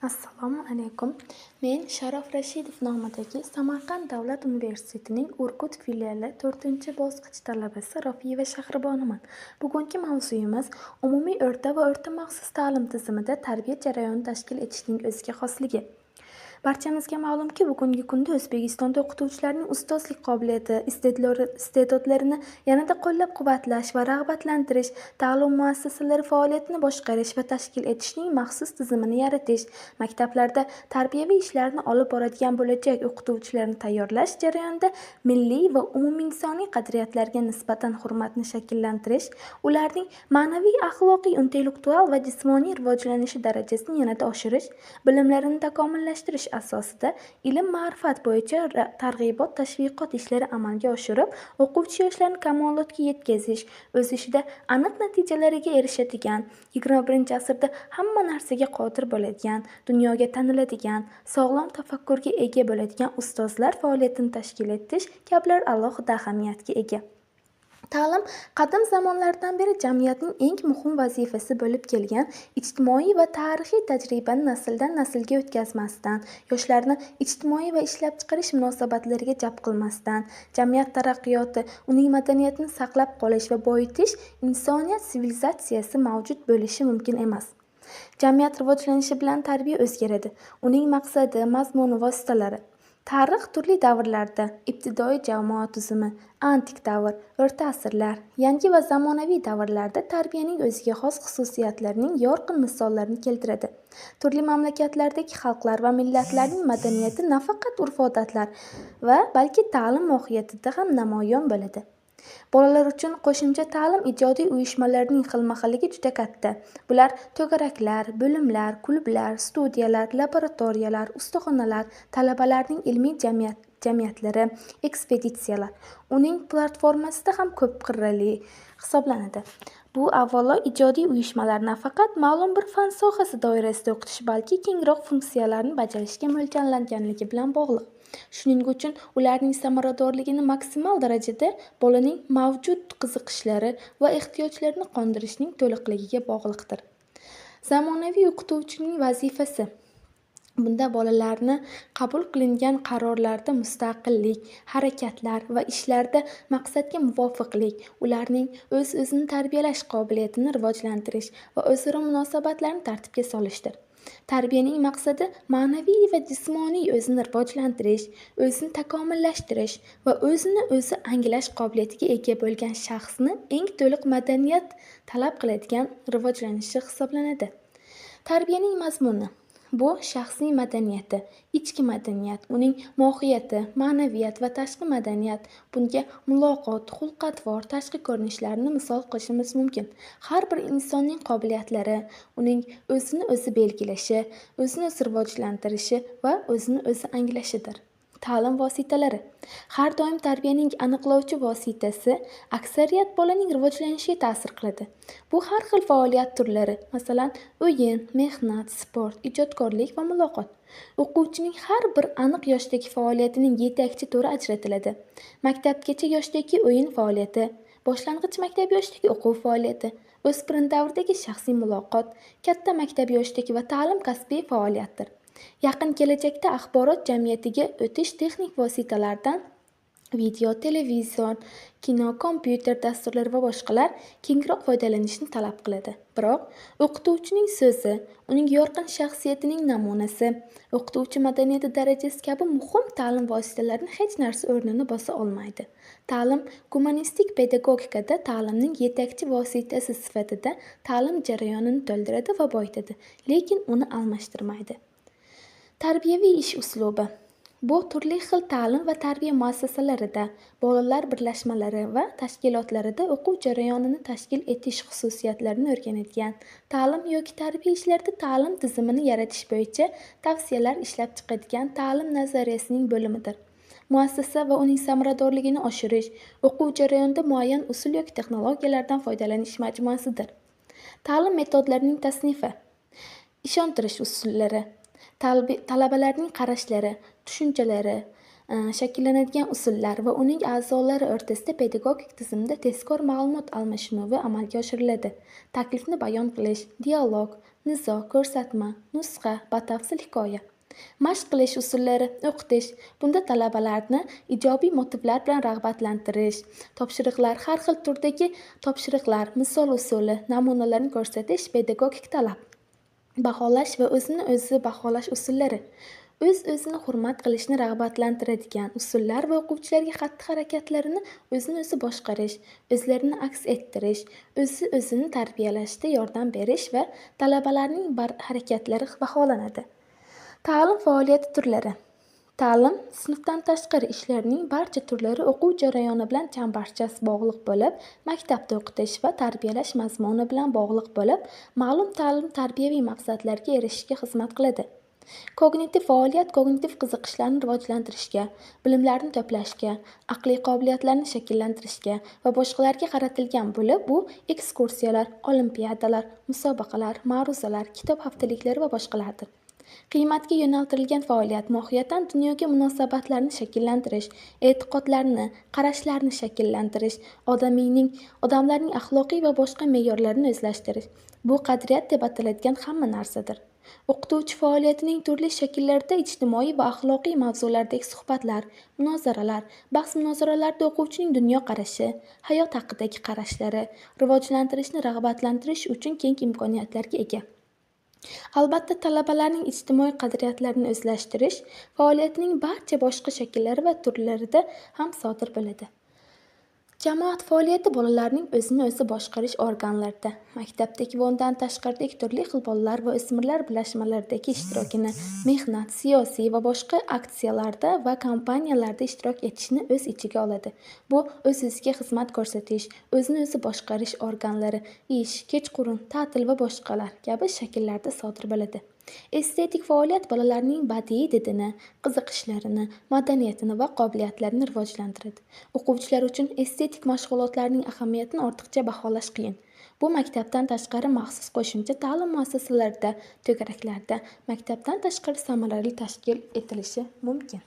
Assalomu alaykum. Men Sharof Rashidov nomidagi Samarqand davlat universitetining Urgut filiali 4-bosqich talabasi Rofiyeva Shahriboniman. Bugungi mavzuyimiz umumiy o'rta va o'rta maxsus ta'lim tizimida tarbiya jarayonini tashkil etishning o'ziga xosligi. Barchamizga ma'lumki, bugungi kunda O'zbekistonda o'qituvchilarning ustozlik qobiliyati, iste'dodlarini yanada qo'llab-quvvatlash va rag'batlantirish, ta'lim muassasalari faoliyatini boshqarish va tashkil etishning maxsus tizimini yaratish, maktablarda tarbiyaviy ishlarni olib boradigan bo'lajak o'qituvchilarni tayyorlash jarayonida milliy va umuminsoniy qadriyatlarga nisbatan hurmatni shakllantirish, ularning ma'naviy, axloqiy, intellektual va jismoniy rivojlanishi darajasini yanada oshirish, bilimlarini takomillashtirish asosida ilm-ma'rifat bo'yicha targ'ibot, tashviqot ishlari amalga oshirib, o'quvchi yoshlarni kamolotga yetkazish, o'z ishida aniq natijalarga erishadigan, 21-asrda hamma narsaga qodir bo'ladigan, dunyoga taniladigan, sog'lom tafakkurga ega bo'ladigan ustozlar faoliyatini tashkil etish kabilar alohida ahamiyatga ega. Ta'lim qadim zamonlardan beri jamiyatning eng muhim vazifasi bo'lib kelgan ijtimoiy va tarixiy tajribani nasldan naslga o'tkazmasdan, yoshlarni ijtimoiy va ishlab chiqarish munosabatlariga jalb qilmasdan, jamiyat taraqqiyoti, uning madaniyatini saqlab qolish va boyitish insoniyat sivilizatsiyasi mavjud bo'lishi mumkin emas. Jamiyat rivojlanishi bilan tarbiya o'zgaradi. Uning maqsadi, mazmuni, vositalari. Tarix turli davrlarda ibtidoiy jamoat tuzumi, antik davr, o'rta asrlar, yangi va zamonaviy davrlarda tarbiyaning o'ziga xos xususiyatlarining yorqin misollarini keltiradi. Turli mamlakatlardagi xalqlar va millatlarning madaniyati nafaqat urf-odatlar va balki ta'lim mohiyatida ham namoyon bo'ladi. Bolalar uchun qo'shimcha ta'lim ijodiy uyushmalarining xilma-xilligi juda katta. Bular to'garaklar, bo'limlar, klublar, studiyalar, laboratoriyalar, ustaxonalar, talabalarning ilmiy jamiyatlari, ekspeditsiyalar. Uning platformasida ham ko'p qirrali hisoblanadi. Bu avvalo ijodiy uyushmalar nafaqat ma'lum bir fan sohasi doirasida o'qitish, balki kengroq funksiyalarni bajarishga mo'ljallanganligi bilan bog'liq. Shuning uchun ularning samaradorligini maksimal darajada bolaning mavjud qiziqishlari va ehtiyojlarini qondirishning to'liqligiga bog'liqdir. Zamonaviy o'qituvchining vazifasi. Bunda bolalarni qabul qilingan qarorlarda mustaqillik, harakatlar va ishlarda maqsadga muvofiqlik, ularning o'z-o'zini tarbiyalash qobiliyatini rivojlantirish va o'zaro munosabatlarni tartibga solishdir. Tarbiyaning maqsadi ma'naviy va jismoniy o'zini rivojlantirish, o'zini takomillashtirish va o'zini o'zi anglash qobiliyatiga ega bo'lgan shaxsni eng to'liq madaniyat talab qiladigan rivojlanishi hisoblanadi. Tarbiyaning mazmuni. Bu shaxsiy madaniyati, ichki madaniyat, uning mohiyati, ma'naviyat va tashqi madaniyat. Bunga muloqot, xulq-atvor, tashqi ko'rinishlarni misol qilishimiz mumkin. Har bir insonning qobiliyatlari, uning o'zini o'zi belgilashi, o'zini o'zi rivojlantirishi va o'zini o'zi anglashidir. Ta'lim vositalari. Har doim tarbiyaning aniqlovchi vositasi aksariyat bolaning rivojlanishiga ta'sir qiladi. Bu har xil faoliyat turlari, masalan, o'yin, mehnat, sport, ijodkorlik va muloqot. O'quvchining har bir aniq yoshdagi faoliyatining yetakchi turi ajratiladi. Maktabgacha yoshdagi o'yin faoliyati, boshlang'ich maktab yoshidagi o'quv faoliyati, o'spirin davridagi shaxsiy muloqot, katta maktab yoshidagi va ta'lim kasbiy faoliyatdir. Yaqin kelajakda axborot jamiyatiga o'tish texnik vositalaridan video, televizion, kino, kompyuter dasturlari va boshqalar kengroq foydalanishni talab qiladi. Biroq o'qituvchining so'zi, uning yorqin shaxsiyatining namunasi, o'qituvchi madaniyati darajasi kabi muhim ta'lim vositalarini hech narsa o'rnini bosa olmaydi. Ta'lim gumanistik pedagogikada ta'limning yetakchi vositasi sifatida ta'lim jarayonini to'ldiradi va boyitadi, lekin uni almashtirmaydi. Tarbiyaviy ish uslubi. Bu turli xil ta'lim va tarbiya muassasalarida, bolalar birlashmalari va tashkilotlarida o'quv jarayonini tashkil etish xususiyatlarini o'rganadigan, ta'lim yoki tarbiya ishlarida ta'lim tizimini yaratish bo'yicha tavsiyalar ishlab chiqadigan ta'lim nazariyasining bo'limidir. Muassasa va uning samaradorligini oshirish, o'quv jarayonida muayyan usul yoki texnologiyalardan foydalanish majmuasidir. Ta'lim metodlarining tasnifi. Ishontirish usullari. Talabalarning qarashlari, tushunchalari, shakllanadigan usullar va uning a'zolari o'rtasida pedagogik tizimda tezkor ma'lumot almashinuvi amalga oshiriladi. Taklifni bayon qilish, dialog, nizo, ko'rsatma, nusxa, batafsil hikoya. Mashq qilish usullari o'qitish. Bunda talabalarni ijobiy motivlar bilan rag'batlantirish, topshiriqlar, har xil turdagi topshiriqlar, misol usuli, namunalarni ko'rsatish, pedagogik talab. Baholash va o'zini o'zi baholash usullari. O'z-o'zini hurmat qilishni rag'batlantiradigan usullar va o'quvchilarga xatti-harakatlarini o'zini o'zi boshqarish, o'zlarini aks ettirish, o'zini tarbiyalashda yordam berish va talabalarning harakatlari baholanadi. Ta'lim faoliyati turlari. Ta'lim sinfdan tashqari ishlarning barcha turlari o'quv jarayoni bilan chambarchas bog'liq bo'lib, maktabda o'qitish va tarbiyalash mazmuni bilan bog'liq bo'lib, ma'lum ta'lim-tarbiyaviy maqsadlarga erishishga xizmat qiladi. Kognitiv faoliyat kognitiv qiziqishlarni rivojlantirishga, bilimlarni to'plashga, aqliy qobiliyatlarni shakllantirishga va boshqalarga qaratilgan bo'lib, bu ekskursiyalar, olimpiadalar, musobaqalar, ma'ruzalar, kitob haftaliklari va boshqalardir. Qiymatga yo'naltirilgan faoliyat mohiyatan dunyoga munosabatlarni shakllantirish, e'tiqodlarni, qarashlarni shakllantirish, odamlarning axloqiy va boshqa me'yorlarini o'zlashtirish. Bu qadriyat deb ataladigan hamma narsadir. O'qituvchi faoliyatining turli shakllarida ijtimoiy va axloqiy mavzulardagi suhbatlar, munozaralar, bahs-munozaralarda o'quvchining dunyoqarashi, hayot haqidagi qarashlari rivojlantirishni rag'batlantirish uchun keng imkoniyatlarga ega. Albatta, talabalarning ijtimoiy qadriyatlarini o'zlashtirish faoliyatining barcha boshqa shakllari va turlarida ham sodir bo'ladi. Jamoat faoliyati bolalarning o'zini o'zi boshqarish organlarida, maktabdagi va undan tashqaridagi turli xil bolalar va o'smirlar birlashmalaridagi ishtirokini, mehnat, siyosiy va boshqa aksiyalarda va kampaniyalarda ishtirok etishni o'z ichiga oladi. Bu o'z-o'ziga xizmat ko'rsatish, o'zini o'zi boshqarish organlari, ish, kechqurun, ta'til va boshqalar kabi shakllarda sodir bo'ladi. Estetik faoliyat bolalarning badiiy didini, qiziqishlarini, madaniyatini va qobiliyatlarini rivojlantiradi. O'quvchilar uchun estetik mashg'ulotlarning ahamiyatini ortiqcha baholash qiyin. Bu maktabdan tashqari maxsus qo'shimcha ta'lim muassasalarida, to'garaklarda, maktabdan tashqari samarali tashkil etilishi mumkin.